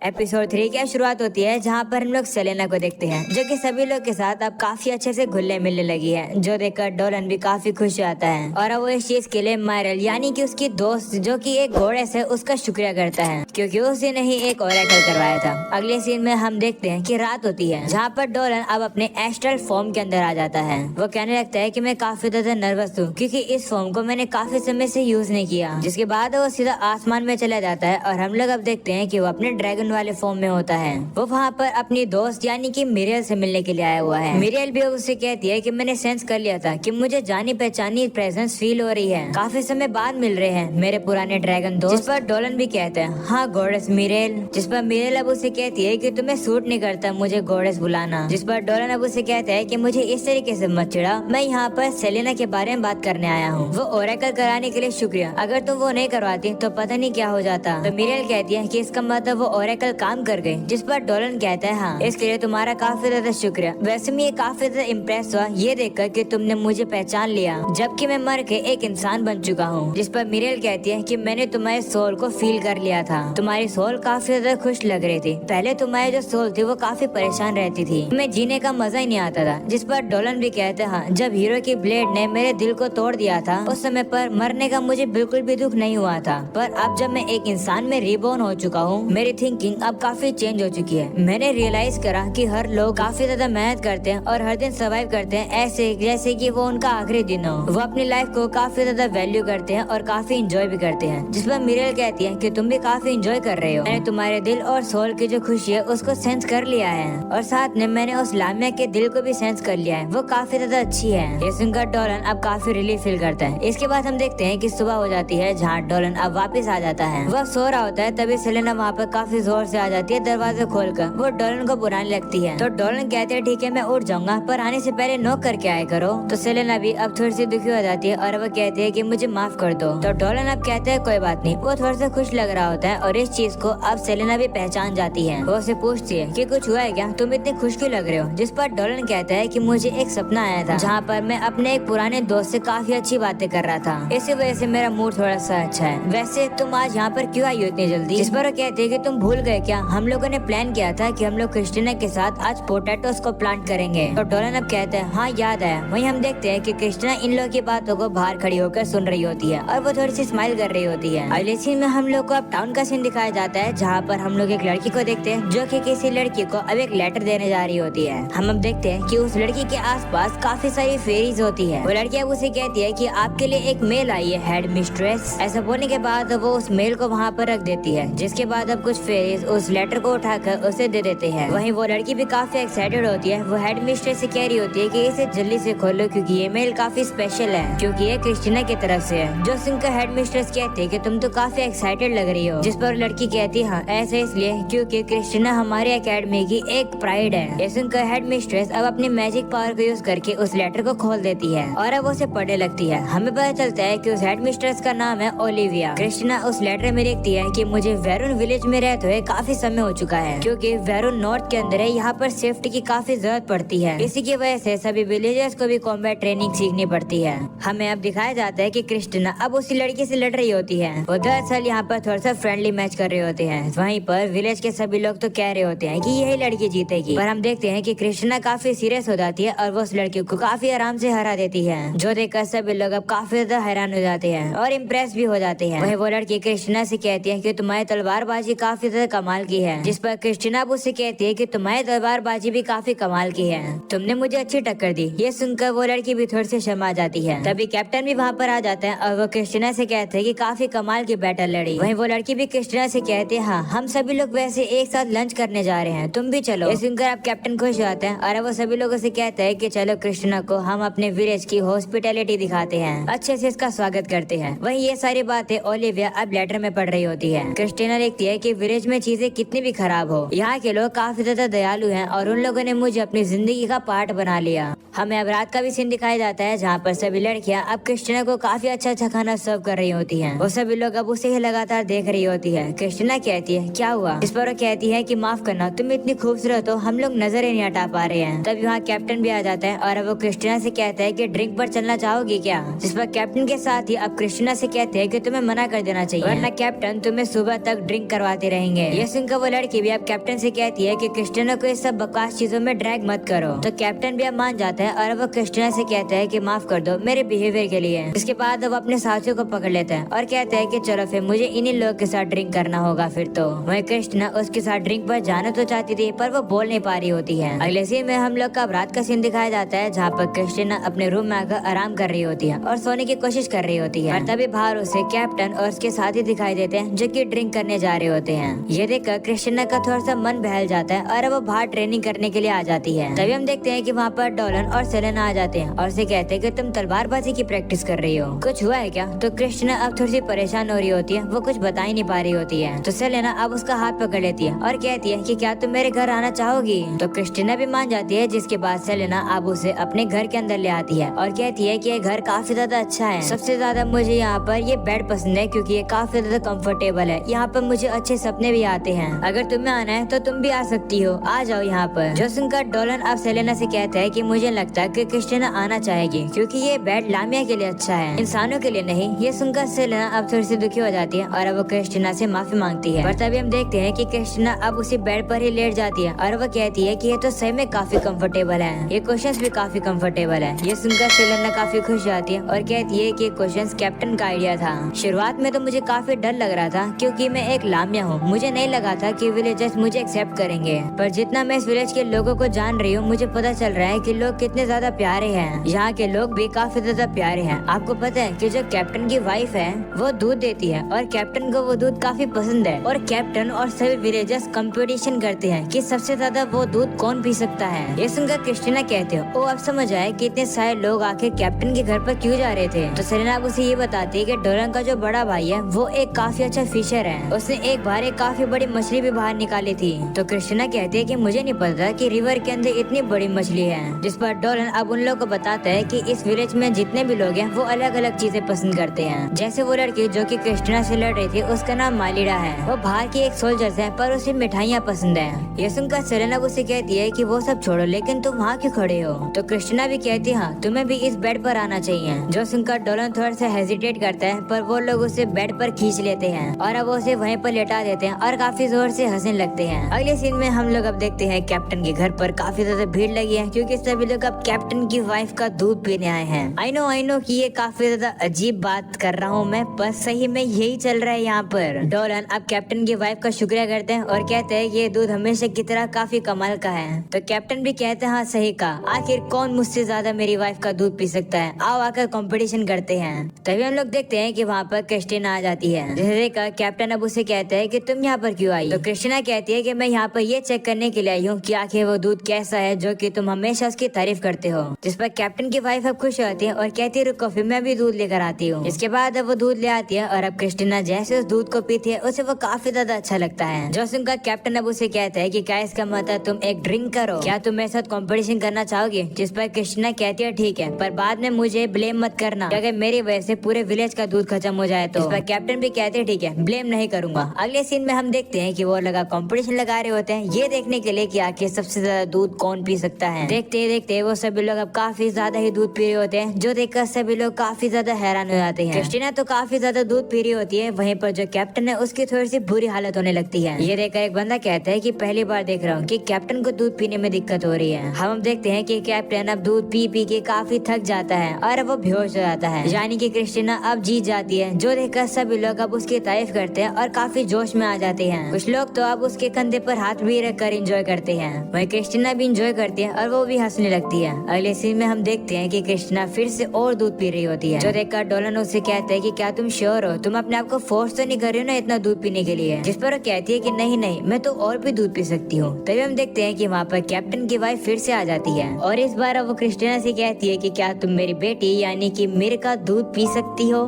Episode 3 की शुरुआत होती है जहाँ पर हम लोग सेलेना को देखते हैं जो कि सभी लोग के साथ अब काफी अच्छे से घुलने मिलने लगी है, जो देखकर डोलन भी काफी खुश आता है और अब वो इस चीज के लिए मायरल यानी कि उसकी दोस्त जो कि एक घोड़े से उसका शुक्रिया करता है क्योंकि उसे ने ही एक ओरेकल करवाया था। अगले सीन में हम देखते हैं कि रात होती है जहाँ पर डोलन अब अपने एस्ट्रल फॉर्म के अंदर आ जाता है। वो कहने लगता है कि मैं काफी ज्यादा नर्वस हूँ क्योंकि इस फॉर्म को मैंने काफी समय से यूज नहीं किया, जिसके बाद वो सीधा आसमान में चला जाता है और हम लोग अब देखते हैं कि वो अपने ड्रैगन वाले फॉर्म में होता है। वो वहाँ पर अपनी दोस्त यानी कि मिरियल से मिलने के लिए आया हुआ है। मिरियल भी उससे कहती है कि मैंने सेंस कर लिया था कि मुझे जानी पहचानी प्रेजेंस फील हो रही है, काफी समय बाद मिल रहे हैं मेरे पुराने ड्रैगन दोस्त। जिस पर डोलन भी कहते हैं हाँ गॉडेस मिरियल, जिस पर मिरियल अब उसे कहती है कि तुम्हें सूट नहीं करता मुझे गॉडेस बुलाना। जिस पर डोलन अब उसे कहता है कि मुझे इस तरीके से मत चिढ़ा, मैं यहाँ पर सेलेना के बारे में बात करने आया हूँ। वो ओरेकल कराने के लिए शुक्रिया, अगर तुम वो नहीं करवाती तो पता नहीं क्या हो जाता। तो मिरियल कहती है कि इसका मतलब वो ओरेकल काम कर गई। जिस पर डोलन कहता है हाँ इसके लिए तुम्हारा काफी ज्यादा शुक्रिया, वैसे मैं काफी ज्यादा इम्प्रेस हुआ ये देखकर कि तुमने मुझे पहचान लिया जबकि मैं मर के एक इंसान बन चुका हूँ। जिस पर मिरियल कहती है कि मैंने तुम्हारे सोल को फील कर लिया था, तुम्हारी सोल काफी ज्यादा खुश लग रही थी, पहले तुम्हारी जो सोल थी वो काफी परेशान रहती थी, मैं जीने का मजा ही नहीं आता था। जिस पर डोलन भी कहते हैं हाँ जब हीरो की ब्लेड ने मेरे दिल को तोड़ दिया था उस समय पर मरने का मुझे बिल्कुल भी दुख नहीं हुआ था, पर अब जब मैं एक इंसान में रिबॉर्न हो चुका हूँ मेरी थिंकिंग अब काफी चेंज हो चुकी है। मैंने रियलाइज करा कि हर लोग काफी ज्यादा मेहनत करते हैं और हर दिन सर्वाइव करते हैं ऐसे जैसे कि वो उनका आखिरी दिन हो। वो अपनी लाइफ को काफी ज्यादा वैल्यू करते हैं और काफी इंजॉय भी करते हैं। जिस पर मिरियल कहती है कि तुम भी काफी इंजॉय कर रहे हो, मैंने तुम्हारे दिल और सोल की जो खुशी है उसको सेंस कर लिया है और साथ में मैंने उस लामिया के दिल को भी सेंस कर लिया है, वो काफी ज्यादा अच्छी है। ये सुनकर डोलन अब काफी रिलीफ फील करता है। इसके बाद हम देखते हैं कि सुबह हो जाती है जहाँ डोलन अब वापस आ जाता है। वह सो रहा होता है तभी सेलेना वहाँ पर काफी जोर से आ जाती है दरवाजा खोलकर। वो डोलन को बुलाने लगती है तो डोलन कहते हैं ठीक है मैं उठ जाऊंगा पर आने से पहले नॉक करके आया करो। तो सेलेना भी अब थोड़ी सी दुखी हो जाती है और वो कहती है कि मुझे माफ कर दो। तो डोलन अब कहते हैं कोई बात नहीं। वो थोड़ा सा खुश लग रहा होता है और इस चीज को अब सेलेना भी पहचान जाती है। वो उसे पूछती है कि कुछ हुआ है क्या, तुम इतने खुश क्यों लग रहे हो। जिस पर डोलन कहता है कि मुझे एक सपना आया था जहाँ पर मैं अपने एक पुराने दोस्त से काफी अच्छी बातें कर रहा था, इसी वजह से मेरा मूड थोड़ा सा अच्छा है। वैसे तुम आज यहाँ पर क्यों आई हो इतनी जल्दी। जिस पर वो कहते हैं कि तुम भूल गए क्या, हम लोगों ने प्लान किया था कि हम लोग क्रिस्टीना के साथ आज पोटैटोस को प्लांट करेंगे। तो डोलन अब कहते हैं हाँ याद आया। वहीं हम देखते हैं कि क्रिस्टीना इन लोगों की बातों को बाहर खड़ी होकर सुन रही होती है और वो थोड़ी सी स्माइल कर रही होती है। अगले सीन में हम लोग को अब टाउन का सीन दिखाया जाता है जहाँ पर हम लोग एक लड़की को देखते हैं जो कि किसी लड़की को अब एक लेटर देने जा रही होती है। हम अब देखते हैं कि उस लड़की के आसपास काफी सारी फेरीज होती है। वो लड़की अब उसे कहती है कि आपके लिए एक मेल आई है हेड मिस्ट्रेस। ऐसा बोलने के बाद वो उस मेल को वहाँ पर रख देती है, जिसके बाद अब कुछ फेरीज उस लेटर को उठाकर उसे दे देते हैं। वहीं वो लड़की भी काफी एक्साइटेड होती है। वो हेड मिस्ट्रेस से कह रही होती है कि इसे जल्दी से खोलो क्योंकि ये मेल काफी स्पेशल है, क्योंकि ये क्रिस्टीना की तरफ से है। जो सुनकर हेड मिस्ट्रेस कहती है कि तुम तो काफी एक्साइटेड लग रही हो। जिस पर लड़की कहती है हाँ ऐसा इसलिए क्योंकि क्रिस्टीना हमारी एकेडमी की एक प्राइड है। ये सुनकर हेड मिस्ट्रेस अब अपनी मैजिक पावर को यूज करके उस लेटर को खोल देती है और अब उसे पढ़ने लगती है। हमें पता चलता है कि उस हेड मिस्ट्रेस का नाम है ओलिविया। क्रिस्टीना उस लेटर में लिखती है कि मुझे वेरुन विलेज में रहते हुए काफी समय हो चुका है, क्योंकि वेरुन नॉर्थ के अंदर है, यहाँ पर सेफ्टी की काफी जरूरत पड़ती है। इसी की वजह से सभी विलेजर्स को भी कॉम्बैट ट्रेनिंग सीखनी पड़ती है। हमें अब दिखाया जाता है कि क्रिस्टीना अब उसी लड़की से लड़ रही होती है। वो दरअसल यहाँ पर थोड़ा सा फ्रेंडली मैच कर रहे होते हैं। वहीं पर विलेज के सभी लोग तो कह रहे होते हैं कि यही लड़की जीतेगी, पर हम देखते हैं कि क्रिस्टीना काफी सीरियस हो जाती है और वो उस लड़की को काफी आराम से हरा देती है, जो देखकर सभी लोग अब काफी ज्यादा हैरान हो जाते हैं और इम्प्रेस भी हो जाते हैं। वहीं वो लड़की क्रिस्टीना से कहती है कि तुम्हारी तलवारबाजी काफी ज्यादा कमाल की है। जिस पर क्रिस्टीना उससे कहती है कि तुम्हारी तलवारबाजी भी काफी कमाल की है, तुमने मुझे अच्छी टक्कर दी। ये सुनकर वो लड़की भी थोड़ी सी शर्मा जाती है। तभी कैप्टन भी वहाँ पर आ जाता है और वो क्रिस्टीना से कहते हैं कि काफी कमाल की बैटल लड़ी। वहीं वो लड़की भी क्रिस्टीना से कहती है हाँ हम सभी लोग वैसे एक साथ लंच करने जा रहे हैं, तुम भी चलो। ये सुनकर अब कैप्टन खुश हो जाते हैं और वो सभी लोगों से कहते हैं कि चलो क्रिस्टीना को हम अपने विलेज की हॉस्पिटैलिटी दिखाते हैं, अच्छे से इसका स्वागत करते हैं। वहीं ये सारी बातें ओलिविया अब लेटर में पढ़ रही होती है। क्रिस्टीना लिखती है कि विलेज में चीजें कितनी भी खराब हो, यहाँ के लोग काफी ज्यादा दयालु हैं और उन लोगों ने मुझे अपनी जिंदगी का पार्ट बना लिया। हमें अब रात का भी सीन दिखाया जाता है जहाँ पर सभी लड़कियाँ अब क्रिस्टीना को काफी अच्छा खाना सर्व कर रही होती है। वो सभी लोग अब उसे ही लगातार देख रही होती है। क्रिस्टीना कहती है क्या हुआ, इस पर वो कहती है कि माफ करना, तुम इतनी खूबसूरत हो, हम लोग नजर ही नहीं हटा पा रहे हैं। तब यहाँ कैप्टन भी आ जाता है और अब वो क्रिस्टीना से कहता है कि ड्रिंक पर चलना चाहोगी क्या, जिस पर कैप्टन के साथ ही अब क्रिस्टीना से कहते हैं कि तुम्हें मना कर देना चाहिए, वरना कैप्टन तुम्हें सुबह तक ड्रिंक करवाते रहेंगे। ये सुनकर वो लड़की भी अब कैप्टन से कहती है कि क्रिस्टीना को इस सब बकवास चीजों में ड्रैग मत करो। तो कैप्टन भी अब मान जाता है और वो क्रिस्टीना से कहता है कि माफ कर दो मेरे बिहेवियर के लिए। इसके बाद वो अपने साथियों को पकड़ लेता है और कहता है कि चलो फिर मुझे इन्हीं लोग के साथ ड्रिंक करना होगा। फिर तो वही क्रिस्टीना उसके साथ ड्रिंक पर जाना तो चाहती थी पर वो बोल नहीं पा रही होती है। अगले सीन में हम लोग का रात का सीन दिखाया जाता है जहाँ पर क्रिस्टीना अपने रूम में आकर आराम कर रही होती है और सोने की कोशिश कर रही होती है। तभी बाहर उसे कैप्टन और उसके साथी दिखाई देते हैं जो कि ड्रिंक करने जा रहे होते हैं। ये देखकर क्रिस्टीना का थोड़ा सा मन बहल जाता है और वो बाहर ट्रेनिंग करने के लिए आ जाती है। तभी हम देखते हैं कि वहाँ पर डोलन और सेलेना आ जाते हैं और उसे कहते हैं कि तुम तलवारबाजी की प्रैक्टिस कर रही हो, कुछ हुआ है क्या। तो क्रिस्टीना अब थोड़ी सी परेशान हो रही होती है, वो कुछ बता ही नहीं पा रही होती है। तो सेलेना अब उसका हाथ पकड़ लेती है और कहती है कि क्या तुम मेरे घर आना चाहोगी। तो क्रिस्टीना भी मान जाती है, जिसके बाद सेलेना अब उसे अपने घर के अंदर ले आती है और कहती है कि ये घर काफी ज्यादा अच्छा है। सबसे ज्यादा मुझे यहाँ पर ये बेड पसंद है क्योंकि ये काफी ज्यादा कंफर्टेबल है। यहाँ पर मुझे अच्छे सपने भी आते हैं। अगर तुम्हें आना है तो तुम भी आ सकती हो, आ जाओ यहाँ पर। जो सुनकर डोलन अब सेलेना से कहता है कि मुझे लगता है कि क्रिस्टीना आना चाहेगी क्योंकि ये बेड लामिया के लिए अच्छा है, इंसानों के लिए नहीं। ये सुनकर सेलेना अब थोड़ी सी दुखी हो जाती है और अब वो क्रिस्टीना से माफी मांगती है। पर तभी हम देखते हैं कि क्रिस्टीना अब उसी बेड पर ही लेट जाती है और वो कहती है कि ये तो सही में काफी कंफर्टेबल है, ये क्वेश्चंस भी काफी कंफर्टेबल है। ये सुनकर सेलेना काफी खुश जाती है और कहती है कि क्वेश्चंस कैप्टन का आइडिया था। शुरुआत में तो मुझे काफी डर लग रहा था क्योंकि मैं एक लामिया हूँ, मुझे नहीं लगा था कि विलेजर्स मुझे एक्सेप्ट करेंगे। पर जितना मैं इस विलेज के लोगों को जान रही हूँ मुझे पता चल रहा है कि लोग कितने ज्यादा प्यारे हैं। यहाँ के लोग भी काफी ज्यादा प्यारे हैं। आपको पता है कि जो कैप्टन की वाइफ है वो दूध देती है और कैप्टन को वो दूध काफी पसंद है और कैप्टन और सभी विलेजर्स कंपटीशन करते हैं कि सबसे ज्यादा वो दूध कौन पी सकता है। ये सुनकर क्रिस्टीना कहते हो, ओ अब समझ आए कि इतने सारे लोग आखिर कैप्टन के घर पर क्यों जा रहे थे। तो सेलेना अब उसे ये बताती है कि डोलन का जो बड़ा भाई है वो एक काफी अच्छा फिशर है, उसने एक बार एक काफी बड़ी मछली भी बाहर निकाली थी। तो क्रिस्टीना कहती है कि मुझे नहीं पता कि रिवर के अंदर इतनी बड़ी मछली है। जिस पर डोलन अब उन लोगों को बताता है कि इस विलेज में जितने भी लोग हैं वो अलग अलग चीजें पसंद करते हैं। जैसे वो लड़की जो कि क्रिस्टीना से लड़ रही थी उसका नाम मालिडा है, वो बाहर की एक सोल्जर है पर उसे मिठाइयाँ पसंद है। ये सुनकर सेलेना उसे कहती है कि वो सब छोड़ो लेकिन तुम वहाँ क्यों खड़े हो। तो क्रिस्टीना भी कहती है हाँ तुम्हें भी इस बेड पर आना चाहिए। जो सुनकर डोलन थोड़ा सा हेजिटेट करता है पर वो लोग उसे बेड पर खींच लेते हैं और अब उसे वहीं पर लेटा देते हैं और काफी जोर से हंसने लगते हैं। अगले सीन में हम लोग अब देखते हैं कैप्टन के घर पर काफी ज्यादा भीड़ लगी है क्योंकि सभी लोग अब कैप्टन की वाइफ का दूध पीने आए हैं। आई नो कि ये काफी ज्यादा अजीब बात कर रहा हूँ मैं, पर सही में यही चल रहा है यहाँ पर। डोलन अब कैप्टन की वाइफ का शुक्रिया करते हैं और कहते हैं ये दूध हमेशा की तरह काफी कमाल का है। तो कैप्टन भी कहते हैं हाँ सही कहा, आखिर कौन मुझसे ज्यादा मेरी वाइफ का दूध पी सकता है, आओ आकर कंपटीशन करते हैं। तभी हम लोग देखते हैं कि वहाँ पर क्रिस्टीना आ जाती है। जिसे देखकर कैप्टन अब उसे कहते हैं कि तुम यहाँ पर क्यों आई। तो क्रिस्टीना कहती है कि मैं यहाँ पर ये चेक करने के लिए आई हूँ कि आखिर वो दूध कैसा है जो कि तुम हमेशा उसकी तारीफ करते हो। जिस पर कैप्टन की वाइफ अब खुश होती है और कहती है रुको फिर मैं भी दूध लेकर आती हूँ। इसके बाद अब वो दूध ले आती है और अब क्रिस्टीना जैसे उस दूध को पीती है उसे वो काफी ज्यादा अच्छा लगता है। जो सुनकर कैप्टन अब उसे कहता है कि क्या इसका मतलब तुम एक ड्रिंक करो, क्या तुम मेरे साथ कंपटीशन करना चाहोगे। जिस पर क्रिस्टीना कहती है ठीक है पर बाद में मुझे ब्लेम मत करना अगर मेरी वजह से पूरे विलेज का दूध खत्म हो जाए तो। इस पर कैप्टन भी कहते हैं ठीक है ब्लेम नहीं करूंगा। अगले सीन में हम देखते हैं कि वो लगा कंपटीशन लगा रहे होते हैं ये देखने के लिए कि आखिर सबसे ज्यादा दूध कौन पी सकता है। देखते देखते वो सभी लोग अब काफी ज्यादा ही दूध पी रहे होते हैं जो देखकर सभी लोग काफी ज्यादा हैरान हो जाते हैं। क्रिस्टीना तो काफी ज्यादा दूध पी रही होती है, वहीं पर जो कैप्टन है उसकी थोड़ी सी बुरी हालत होने लगती है। ये देखकर एक बंदा कहता है कि पहली बार देख रहा हूँ कि कैप्टन को दूध पीने में दिक्कत हो रही है। हम देखते हैं कि कैप्टन अब दूध पी पी के काफी थक जाता है और वो बेहोश हो जाता है, यानी कि क्रिस्टीना अब जीत जाती है। जो देखकर सभी लोग अब उसकी तारीफ करते हैं और काफी जोश में आ जाते हैं। कुछ लोग तो अब उसके कंधे पर हाथ भी रखकर एंजॉय करते हैं, वहीं क्रिस्टीना भी एंजॉय करती है और वो भी हंसने लगती है। अगले सीन में हम देखते हैं कि क्रिस्टीना फिर से और दूध पी रही होती है। जो देखकर डोलन उससे कहते हैं कि क्या तुम श्योर हो, तुम अपने आप को फोर्स तो नहीं कर रही हो ना इतना दूध पीने के लिए। जिस पर वो कहती है कि नहीं नहीं मैं तो और भी दूध पी सकती हूँ। तभी हम देखते हैं कि वहाँ पर कैप्टन की वाइफ फिर से आ जाती है और इस बार वो क्रिस्टीना से कहती है कि क्या तुम मेरी बेटी यानी कि मीर का दूध पी सकती हो।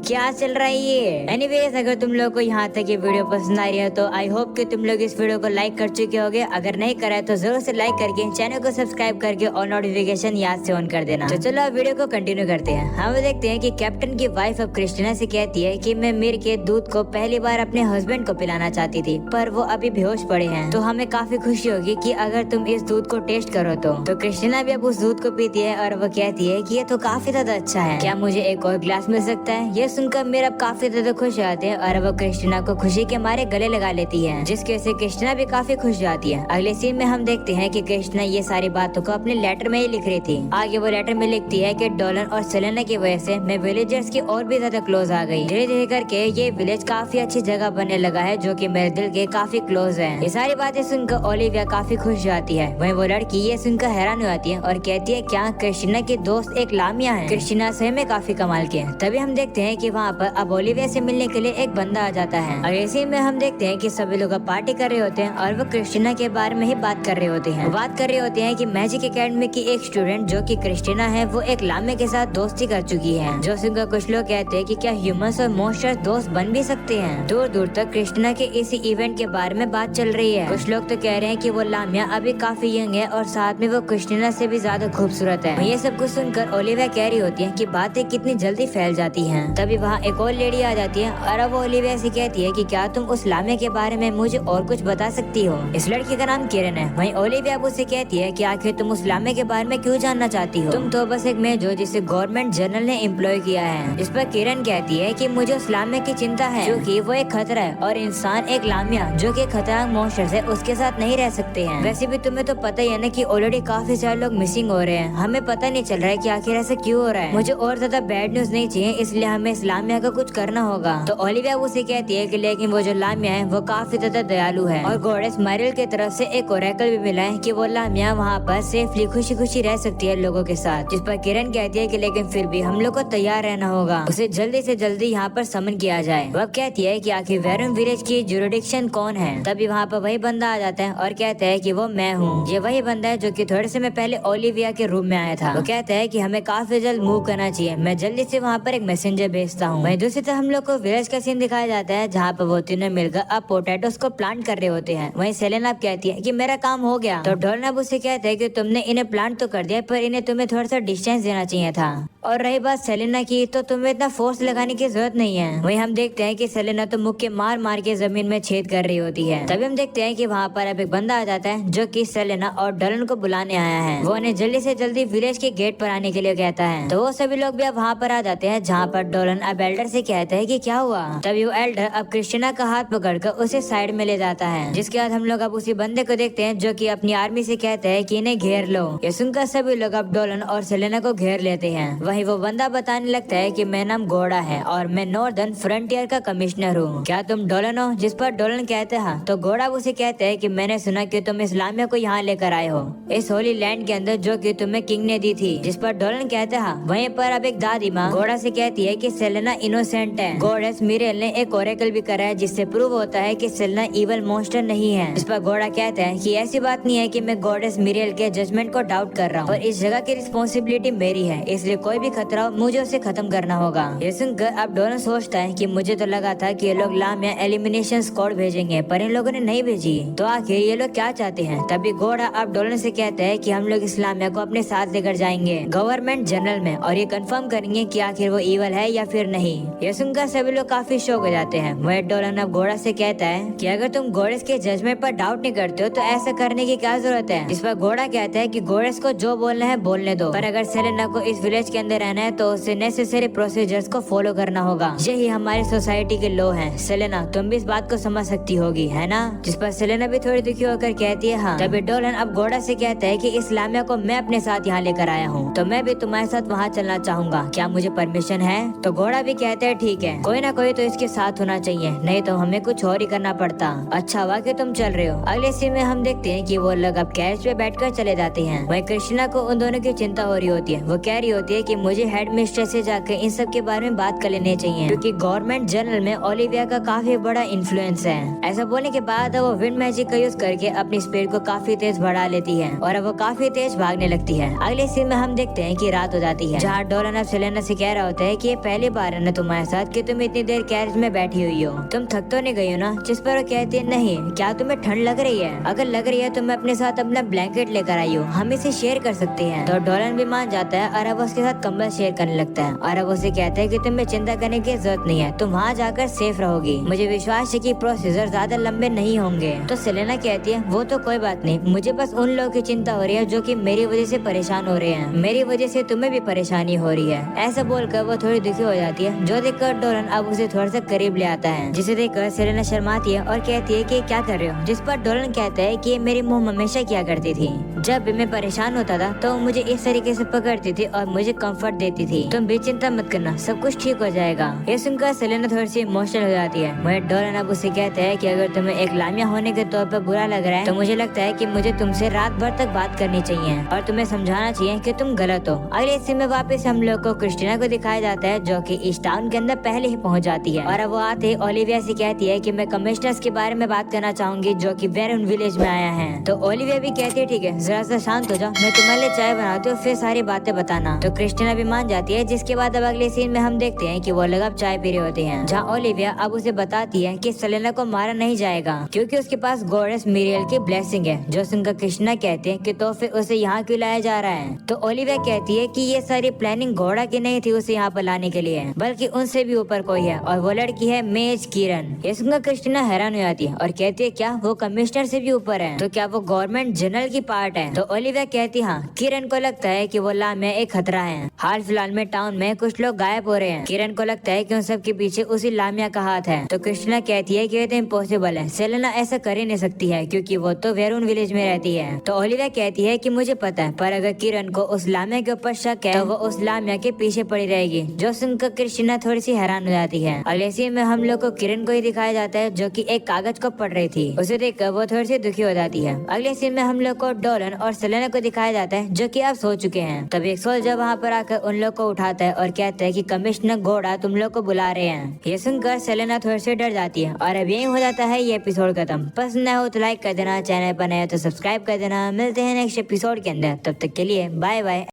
क्या चल रहा है ये। एनीवेज, अगर तुम लोग को यहाँ तक ये वीडियो पसंद आ रही है तो आई होप कि तुम लोग इस वीडियो को लाइक कर चुके होगे। अगर नहीं करा है तो जरूर से लाइक करके चैनल को सब्सक्राइब करके और नोटिफिकेशन याद से ऑन कर देना। तो चलो अब वीडियो को कंटिन्यू करते हैं। हम देखते हैं कि कैप्टन की वाइफ अब क्रिस्टीना से कहती है कि मैं मीर के दूध को पहली बार अपने हस्बैंड को पिलाना चाहती थी, पर वो अभी बेहोश पड़े हैं, तो हमें काफी खुशी होगी कि अगर तुम इस दूध को टेस्ट करो तो क्रिस्टीना भी अब उस दूध को पीती है और वो कहती है कि ये तो काफी ज्यादा अच्छा है, क्या मुझे एक और गिलास मिल सकता है। ये सुनकर मीर अब काफी ज्यादा खुश हो जाते हैं और वो क्रिस्टीना को खुशी के मारे गले लगा लेती है, जिसकी वजह से क्रिस्टीना भी काफी खुश हो जाती है। अगले सीन में हम देखते हैं कि क्रिस्टीना ये सारी बातों को अपने लेटर में ही लिख रही थी। आगे वो लेटर में लिखती है कि डॉलन और सेलेना की वजह से मैं विलेजर्स की और भी ज्यादा क्लोज आ गई। धीरे धीरे करके ये विलेज काफी अच्छी जगह बनने लगा है जो कि मेरे दिल के काफी क्लोज है। ये सारी बातें सुनकर ओलिविया काफी खुश हो जाती है। वहीं वो लड़की ये सुनकर हैरान हो जाती है और कहती है क्या क्रिस्टीना की दोस्त एक लामिया है। क्रिस्टीना सही में काफी कमाल की है। तभी हम देखते हैं कि वहाँ पर अब ओलिविया से मिलने के लिए एक बंदा आ जाता है और इसी में हम देखते हैं कि सभी लोग पार्टी कर रहे होते हैं और वो क्रिस्टीना के बारे में ही बात कर रहे होते हैं। बात कर रहे होते हैं कि मैजिक एकेडमी की एक स्टूडेंट जो कि क्रिस्टीना है वो एक लामे के साथ दोस्ती कर चुकी है। जो सुनकर कुछ लोग कहते हैं कि क्या ह्यूमंस और मॉन्स्टर्स दोस्त बन भी सकते हैं। दूर दूर तक क्रिस्टीना के इसी इवेंट के बारे में बात चल रही है। कुछ लोग तो कह रहे हैं कि वो लामिया अभी काफी यंग है और साथ में वो क्रिस्टीना से भी ज्यादा खूबसूरत है। ये सब कुछ सुनकर ओलिविया कह रही होती है कि बातें कितनी जल्दी फैल जाती हैं। तभी वहाँ एक और लेडी आ जाती है और अब वो ओलिविया से कहती है कि क्या तुम उस लामे के बारे में मुझे और कुछ बता सकती हो। इस लड़की का नाम किरण है। वहीं ओलिविया उससे कहती है कि आखिर तुम उस लामे के बारे में क्यों जानना चाहती हो। तुम तो बस एक मेज हो जिसे गवर्नमेंट जनरल ने एम्प्लॉय किया है। इस पर किरण कहती है कि मुझे उस लामे की चिंता है जो कि वो एक खतरा है और इंसान एक लामिया जो कि खतरनाक मॉन्स्टर है उसके साथ नहीं रह सकते हैं। वैसे भी तुम्हें तो पता ही है ना कि ऑलरेडी काफी सारे लोग मिसिंग हो रहे हैं। हमें पता नहीं चल रहा है कि आखिर ऐसा क्यों हो रहा है। मुझे और ज्यादा बैड न्यूज नहीं चाहिए, इसलिए हमें इस लामिया का कुछ करना होगा। तो ओलिविया उसे कहती है कि लेकिन वो जो लामिया है वो काफी ज्यादा दयालु है और गॉडेस मारिल की तरफ से एक ओरेकल भी मिला है कि वो लामिया वहाँ पर सेफली खुशी खुशी रह सकती है लोगों के साथ। जिस पर किरण कहती है कि लेकिन फिर भी हम लोग को तैयार रहना होगा, उसे जल्दी से जल्दी यहाँ पर समन किया जाए। वह कहती है कि आखिर वेरम विलेज की जुरिडिक्शन कौन है। तभी वहाँ पर वही बंदा आ जाता है और कहता है कि वो मैं हूँ। ये वही बंदा है जो कि थोड़े समय पहले ओलिविया के रूम में आया था। वो कहता है कि हमें काफी जल्द मूव करना चाहिए, मैं जल्दी से वहाँ पर एक मैसेंजर भेजता हूँ। वहीं दूसरी तरफ हम लोग को विलेज का सीन दिखाया जाता है जहाँ पर वो तीनों मिलकर अब पोटैटोस को प्लांट कर रहे होते हैं। वहीं सेलेना कहती है कि मेरा काम हो गया। तो डॉलन उससे कहता है कि तुमने इन्हें प्लांट तो कर दिया पर इन्हें तुम्हें थोड़ा सा डिस्टेंस देना चाहिए था। और रही बात सेलेना की, तो तुम्हें इतना फोर्स लगाने की जरूरत नहीं है। वहीं हम देखते हैं कि सेलेना तो मुक्के मार मार के जमीन में छेद कर रही होती है। तभी हम देखते हैं कि वहाँ पर अब एक बंदा आ जाता है जो कि सेलेना और डॉलन को बुलाने आया है। वो उन्हें जल्दी से जल्दी विलेज के गेट पर आने के लिए कहता है। तो वो सभी लोग भी अब वहाँ पर आ जाते हैं जहाँ पर डॉलन अब एल्डर से कहता है कि क्या हुआ। तभी वो एल्डर अब क्रिस्टीना का हाथ पकड़कर उसे साइड में ले जाता है। जिसके बाद हम लोग अब उसी बंदे को देखते हैं जो कि अपनी आर्मी से कहता है कि इन्हें घेर लो। ये सुनकर सभी लोग अब डॉलन और सेलेना को घेर लेते हैं। वहीं वो बंदा बताने लगता है कि मेरा नाम घोड़ा है और मैं नॉर्दर्न फ्रंटियर का कमिश्नर हूँ, क्या तुम डॉलन हो। जिस पर डॉलन कहते हैं तो घोड़ा उसे कहते हैं कि मैंने सुना कि तुम इस लामिया को यहाँ लेकर आए हो इस होली लैंड के अंदर जो कि तुम्हें किंग ने दी थी। जिस पर डॉलन कहते हैं वहीं पर अब एक दादी माँ घोड़ा से कहती है कि सेलेना इनोसेंट है। गॉडेस मिरेल ने एक ओरेकल भी करा है जिससे प्रूव होता है कि सेलेना इवल मॉन्स्टर नहीं है। इस पर घोड़ा कहता है कि ऐसी बात नहीं है कि मैं गॉडेस मिरेल के जजमेंट को डाउट कर रहा हूँ और इस जगह की रिस्पॉन्सिबिलिटी मेरी है, इसलिए कोई भी खतरा हो मुझे उसे खत्म करना होगा। ये सुनकर अब डॉलन सोचता है कि मुझे तो लगा था कि ये लोग लामिया एलिमिनेशन स्क्वाड भेजेंगे पर इन लोगों ने नहीं भेजी, तो आखिर ये लोग क्या चाहते हैं। तभी घोड़ा अब डॉलन से कहता है कि हम लोग इस लामिया को अपने साथ लेकर जाएंगे गवर्नमेंट जनरल में और ये कंफर्म करेंगे कि आखिर वो इवल है या फिर नहीं। ये सुनकर सभी लोग काफी शौक हो जाते हैं। वह डॉलन अब घोड़ा से कहता है कि अगर तुम गॉडेस के जजमेंट पर डाउट नहीं करते हो तो ऐसा करने की क्या जरूरत है। इस पर घोड़ा कहता है कि गॉडेस को जो बोलना है बोलने दो, पर अगर सेलेना को इस विलेज के अंदर रहना है तो उसे नेसेसरी प्रोसीजर्स को फॉलो करना होगा। यही हमारी सोसाइटी के लॉ है। सेलेना तुम भी इस बात को समझ सकती होगी है ना। जिस पर सेलेना भी थोड़ी दुखी होकर कहती है हाँ। तभी डॉलन अब घोड़ा से कहता है कि इस लामिया को मैं अपने साथ यहाँ लेकर आया हूँ, तो मैं भी तुम्हारे साथ वहाँ चलना चाहूंगा, क्या मुझे परमिशन है। तो घोड़ा भी कहता है ठीक है, कोई ना कोई तो इसके साथ होना चाहिए, नहीं तो हमें कुछ और ही करना पड़ता। अच्छा हुआ कि तुम चल रहे हो। अगले सीन में हम देखते हैं कि वो लोग अब कैरेज पे बैठकर चले जाते हैं। वहीं क्रिस्टीना को उन दोनों की चिंता हो रही होती है। वो कह रही होती है कि मुझे हेड मिस्ट्रेस से जाकर इन सब के बारे में बात कर लेनी चाहिए, क्योंकि गवर्नमेंट जनरल में ओलिविया का काफी बड़ा इन्फ्लुएंस है। ऐसा बोलने के बाद वो विंड मैजिक का यूज करके अपनी स्पीड को काफी तेज बढ़ा लेती है और अब वो काफी तेज भागने लगती है। अगले सीन में हम देखते हैं कि रात हो जाती है, जहाँ डोलन अब सेलेना से कह रहा होता है कि ये पहली बार है ना तुम्हारे साथ कि तुम इतनी देर कैरेज में बैठी हुई हो, तुम थक तो नहीं गई हो ना? जिस पर वो कहती है नहीं, क्या तुम्हें ठंड लग रही है? अगर लग रही है तो मैं अपने साथ अपना ब्लैंकेट लेकर आई हूँ, हम इसे शेयर कर सकते हैं। तो डोलन भी मान जाता है और अब उसके साथ कंबल शेयर करने लगता है और अब उसे कहता है कि तुम्हें चिंता करने की जरूरत नहीं है, तुम वहाँ जाकर सेफ रहोगी, मुझे विश्वास है कि प्रोसीजर ज्यादा लंबे नहीं होंगे। तो सेलेना कहती है वो तो कोई बात नहीं, मुझे बस उन लोगों की चिंता हो रही है जो कि मेरी वजह से परेशान हो रहे हैं, मेरी वजह से तुम्हें भी परेशानी हो रही है। ऐसा बोलकर वो थोड़ी दुखी हो जाती है, जो देखकर डोलन अब उसे थोड़ा सा करीब ले आता है, जिसे देखकर सेलेना शर्माती है और कहती है कि क्या कर रहे हो? जिस पर डोलन कहता है कि ये मेरी मुँह हमेशा किया करती थी, जब भी मैं परेशान होता था तो मुझे इस तरीके से पकड़ती थी और मुझे कंफर्ट देती थी, तुम भी चिंता मत करना, सब कुछ ठीक हो जाएगा। ये सुनकर सेलेना थोड़ी सी इमोशनल हो जाती है। वह डोलन अब उसे कहता है कि अगर तुम्हें एक लामिया होने के तौर पर बुरा लग रहा है तो मुझे लगता है कि मुझे तुमसे रात भर तक बात करनी चाहिए और तुम्हें समझाना चाहिए कि तुम गलत हो। अगले सीन में वापस हम लोग को क्रिस्टीना को दिखाया जाता है, जो कि इस टाउन के अंदर पहले ही पहुंच जाती है और अब वो आते ओलिविया से कहती है कि मैं कमिश्नर्स के बारे में बात करना चाहूंगी जो कि वेरुन विलेज में आया है। तो ओलिविया भी कहती है ठीक है, जरा सा शांत हो जाओ, मैं तुम्हारे लिए चाय बनाती हूँ, फिर सारी बातें बताना। तो क्रिस्टीना भी मान जाती है, जिसके बाद अब अगले सीन में हम देखते हैं कि वो लोग अब चाय पी रहे होते हैं, जहाँ ओलिविया अब उसे बताती है कि सेलेना को मारा नहीं जाएगा क्योंकि उसके पास गॉडेस मिरियल की ब्लेसिंग है, जो सुनकर कृष्णा कहते हैं कि तो फिर उसे यहाँ क्यों लाया जा रहा है? तो ओलिविया कहती है कि ये सारी प्लानिंग घोड़ा की नहीं थी उसे यहाँ पर लाने के लिए, बल्कि उनसे भी ऊपर कोई है और वो लड़की है मेज किरण। ये सुनकर कृष्णा हैरान हो जाती है और कहती है क्या वो कमिश्नर से भी ऊपर है? तो क्या वो गवर्नमेंट जनरल की पार्ट है? तो ओलिविया कहती है हाँ, किरण को लगता है कि वो लामिया एक खतरा है, हाल फिलहाल में टाउन में कुछ लोग गायब हो रहे हैं, किरण को लगता है कि उन सब के पीछे उसी लामिया का हाथ है। तो कृष्णा कहती है कि ये तो इम्पॉसिबल है, सेलेना ऐसा कर ही नहीं सकती है क्योंकि वो तो वेरुन विलेज में रहती है। तो ओलिविया कहती है कि मुझे पता है, पर अगर किरण को उस लामिया के ऊपर शक है तो वो उस लामिया के पीछे पड़ी रहेगी, जो सुनकर कृष्णा थोड़ी सी हैरान हो जाती है। अगले सीन में हम लोग को किरण को ही दिखाया जाता है, जो कि एक कागज को पढ़ रही थी, उसे देखकर वो थोड़ी सी दुखी हो जाती है। अगले सीन में हम लोग को डोलन और सेलेना को दिखाया जाता है, जो कि अब सो चुके हैं। तब एक सोल्जर वहाँ पर आकर उन लोग को उठाता है और कहता है कि कमिश्नर घोड़ा तुम लोग को बुला रहे हैं। ये सुनकर सेलेना थोड़ी सी डर जाती है और अब यही हो जाता है ये एपिसोड खत्म। पसंद आया हो तो लाइक कर देना, चैनल पर नया तो सब्सक्राइब कर देना। मिलते हैं नेक्स्ट एपिसोड के अंदर, तब तक के लिए बाय बाय।